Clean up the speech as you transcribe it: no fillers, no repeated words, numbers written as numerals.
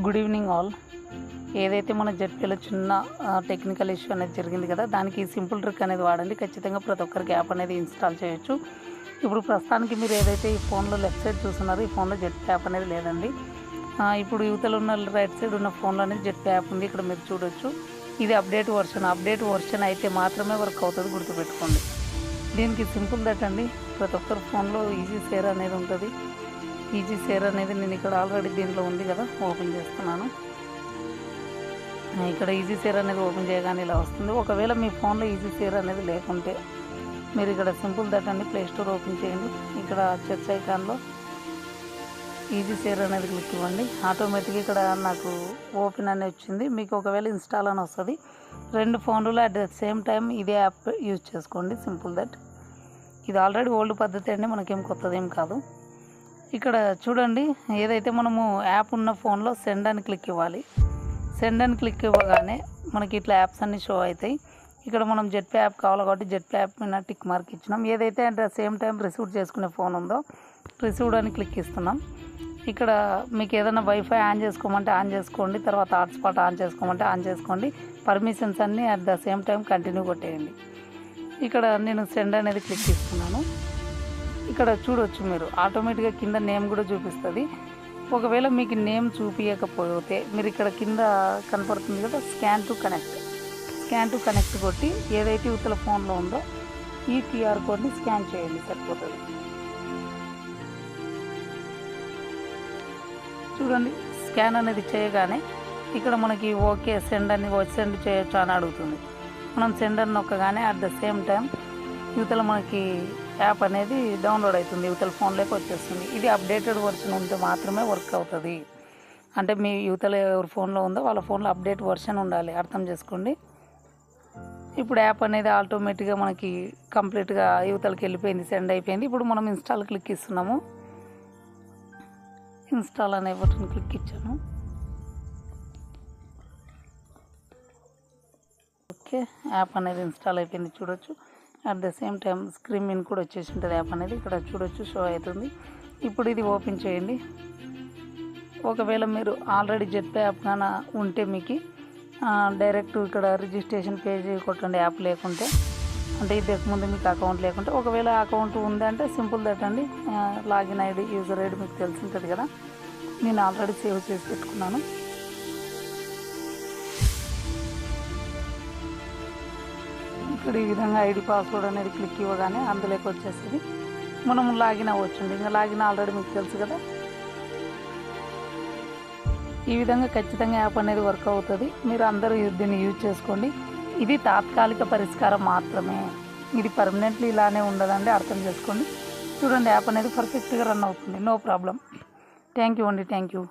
Good evening all. ఏదైతే మన జెడ్పీలో చిన్న టెక్నికల్ ఇష్యూ అనేది జరిగింది కదా, దానికి సింపుల్ ట్రిక్ అనేది వాడండి. ఖచ్చితంగా ప్రతి ఒక్కరికి యాప్ అనేది ఇన్స్టాల్ చేయొచ్చు. ఇప్పుడు ప్రస్తుతానికి మీరు ఏదైతే ఈ ఫోన్లో లెఫ్ట్ సైడ్ చూస్తున్నారో ఈ ఫోన్లో జెడ్పీ యాప్ అనేది లేదండి. ఇప్పుడు యువతలో ఉన్న రైట్ సైడ్ ఉన్న ఫోన్లో అనేది జెడ్పీ యాప్ ఉంది. ఇక్కడ మీరు చూడొచ్చు. ఇది అప్డేట్ వర్షన్ అయితే మాత్రమే వర్క్ అవుతుంది, గుర్తుపెట్టుకోండి. దీనికి సింపుల్ దట్ అండి, ప్రతి ఒక్కరి ఫోన్లో ఈజీ షేర్ అనేది ఉంటుంది. ఈజీ షేర్ అనేది నేను ఇక్కడ ఆల్రెడీ దీంట్లో ఉంది కదా, ఓపెన్ చేస్తున్నాను. ఇక్కడ ఈజీ షేర్ అనేది ఓపెన్ చేయగానే ఇలా వస్తుంది. ఒకవేళ మీ ఫోన్లో ఈజీ షేర్ అనేది లేకుంటే మీరు ఇక్కడ సింపుల్ దట్ అండి, ప్లే స్టోర్ ఓపెన్ చేయండి. ఇక్కడ సెర్చ్ ఐకాన్లో ఈజీ షేర్ అనేది క్లిక్ ఇవ్వండి. ఆటోమేటిక్గా ఇక్కడ నాకు ఓపెన్ అనేది వచ్చింది. మీకు ఒకవేళ ఇన్స్టాల్ అని వస్తుంది. 2 ఫోన్లలో అట్ ద సేమ్ టైం ఇదే యాప్ యూజ్ చేసుకోండి. Simple that. ఇది ఆల్రెడీ ఓల్డ్ పద్ధతి అండి, మనకేం కొత్తదేం కాదు. ఇక్కడ చూడండి, ఏదైతే మనము యాప్ ఉన్న ఫోన్లో సెండ్ అని క్లిక్ ఇవ్వాలి. సెండ్ అని క్లిక్ ఇవ్వగానే మనకి ఇట్లా యాప్స్ అన్నీ షో అవుతాయి. ఇక్కడ మనం జెడ్పీ యాప్ కావాలి కాబట్టి జెడ్పీ యాప్ మీద టిక్ మార్క్ ఇచ్చినాం. ఏదైతే at the same time receive చేసుకునే ఫోన్ ఉందో రిసీవ్డ్ అని క్లిక్ ఇస్తున్నాం. ఇక్కడ మీకు ఏదైనా వైఫై ఆన్ చేసుకోమంటే ఆన్ చేసుకోండి, తర్వాత హాట్స్పాట్ ఆన్ చేసుకోమంటే ఆన్ చేసుకోండి. పర్మిషన్స్ అన్నీ at the same time continue కొట్టేయండి. ఇక్కడ నేను సెండ్ అనేది క్లిక్ ఇస్తున్నాను. ఇక్కడ చూడవచ్చు మీరు ఆటోమేటిక్గా కింద నేమ్ కూడా చూపిస్తుంది. ఒకవేళ మీకు నేమ్ చూపించకపోతే మీరు ఇక్కడ కింద కనపడుతుంది కదా, స్కాన్ టు కనెక్ట్ కొట్టి ఏదైతే యువతల ఫోన్లో ఉందో ఈ క్యూఆర్ కోడ్ని స్కాన్ చేయండి, సరిపోతుంది. చూడండి, స్కాన్ అనేది చేయగానే ఇక్కడ మనకి ఓకే సెండ్ చేయొచ్చు అని అడుగుతుంది. మనం సెండ్ అని నొక్కగానే అట్ ద సేమ్ టైం యువతల మనకి యాప్ అనేది డౌన్లోడ్ అవుతుంది, యువతల ఫోన్లోకి వచ్చేస్తుంది. ఇది అప్డేటెడ్ వర్షన్ ఉంటే మాత్రమే వర్క్ అవుతుంది. అంటే మీ యువతల ఎవరి ఫోన్లో ఉందో వాళ్ళ ఫోన్లో అప్డేట్ వర్షన్ ఉండాలి, అర్థం చేసుకోండి. ఇప్పుడు యాప్ అనేది ఆటోమేటిక్గా మనకి కంప్లీట్గా యువతలకి వెళ్ళిపోయింది, సెండ్ అయిపోయింది. ఇప్పుడు మనం ఇన్స్టాల్ క్లిక్ ఇస్తున్నాము. ఇన్స్టాల్ అనే బటన్ క్లిక్ ఇచ్చాను. ఓకే, యాప్ అనేది ఇన్స్టాల్ అయిపోయింది, చూడొచ్చు. At the same time screen in కూడా వచ్చేసి ఉంటుంది. యాప్ అనేది ఇక్కడ చూడొచ్చు, షో అవుతుంది. ఇప్పుడు ఇది ఓపెన్ చేయండి. ఒకవేళ మీరు ఆల్రెడీ జెడ్పీ యాప్ కానీ ఉంటే మీకు డైరెక్ట్ ఇక్కడ రిజిస్ట్రేషన్ పేజ్ కొట్టండి, యాప్ లేకుంటే. అంటే ఇంతకుముందు మీకు అకౌంట్ లేకుంటే, ఒకవేళ అకౌంట్ ఉందంటే సింపుల్ దట్ అండి, లాగిన్ ఐడి యూజర్ ఐడి మీకు తెలిసి ఉంటుంది కదా, నేను ఆల్రెడీ సేవ్ చేసి పెట్టుకున్నాను. ఇక్కడ ఈ విధంగా ఐడి పాస్వర్డ్ అనేది క్లిక్ ఇవ్వగానే అందులోకి వచ్చేస్తుంది. మనం లాగిన్ అవ్వచ్చండి. ఇంకా లాగిన్ ఆల్రెడీ మీకు తెలుసు కదా. ఈ విధంగా ఖచ్చితంగా యాప్ అనేది వర్క్ అవుతుంది. మీరు అందరూ దీన్ని యూజ్ చేసుకోండి. ఇది తాత్కాలిక పరిష్కారం మాత్రమే, ఇది పర్మనెంట్లీ ఇలానే ఉండదండి, అర్థం చేసుకోండి. చూడండి, యాప్ అనేది పర్ఫెక్ట్గా రన్ అవుతుంది, నో ప్రాబ్లం. థ్యాంక్ యూ అండి, థ్యాంక్ యూ.